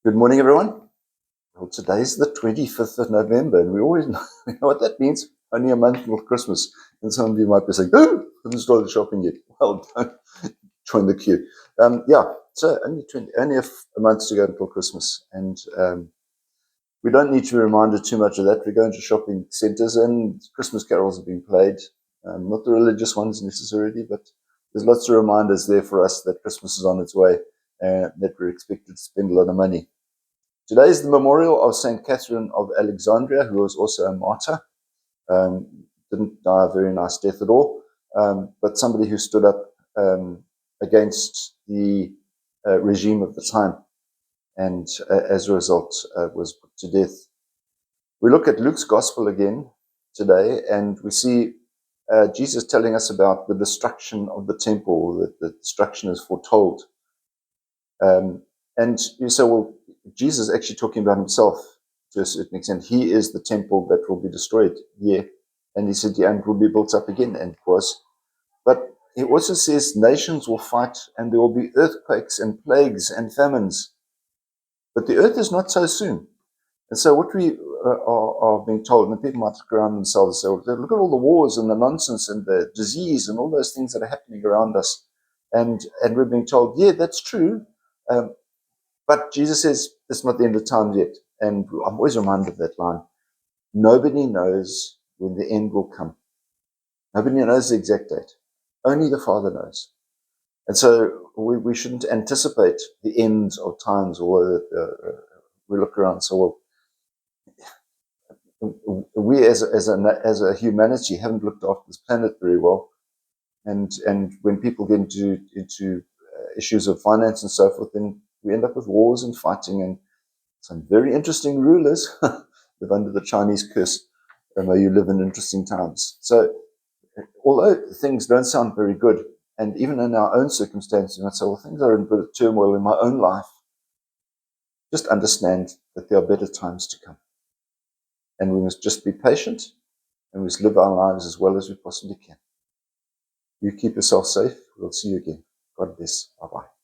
Good morning, everyone. Well, today's the 25th of November, and we always know, what that means. Only a month until Christmas. And some of you might be saying, oh, haven't started shopping yet. Well, don't join the queue. So only a month to go until Christmas. And we don't need to be reminded too much of that. We go into shopping centres and Christmas carols are being played. Not the religious ones necessarily, but there's lots of reminders there for us that Christmas is on its way and that we're expected to spend a lot of money. Today is the memorial of St. Catherine of Alexandria, who was also a martyr. Didn't die a very nice death at all, but somebody who stood up against the regime of the time and as a result was put to death. We look at Luke's gospel again today, and we see Jesus telling us about the destruction of the temple, that the destruction is foretold. And you say, well, Jesus is actually talking about himself to a certain extent. He is the temple that will be destroyed. Yeah. And he said, yeah, and will be built up again. And it was. But he also says nations will fight and there will be earthquakes and plagues and famines. But the earth is not so soon. And so what we are being told, and people might look around themselves and say, well, look at all the wars and the nonsense and the disease and all those things that are happening around us. And we're being told, yeah, that's true. But Jesus says it's not the end of times yet. And I'm always reminded of that line. Nobody knows when the end will come. Nobody knows the exact date. Only the Father knows. And so we shouldn't anticipate the ends of times, although we look around and say, well, we as a humanity haven't looked after this planet very well. And when people get into issues of finance and so forth, then we end up with wars and fighting and some very interesting rulers live under the Chinese curse, and you live in interesting times. So although things don't sound very good, and even in our own circumstances, you might say, well, things are in a bit of turmoil in my own life, just understand that there are better times to come. And we must just be patient, and we must live our lives as well as we possibly can. You keep yourself safe. We'll see you again. God bless. Bye-bye.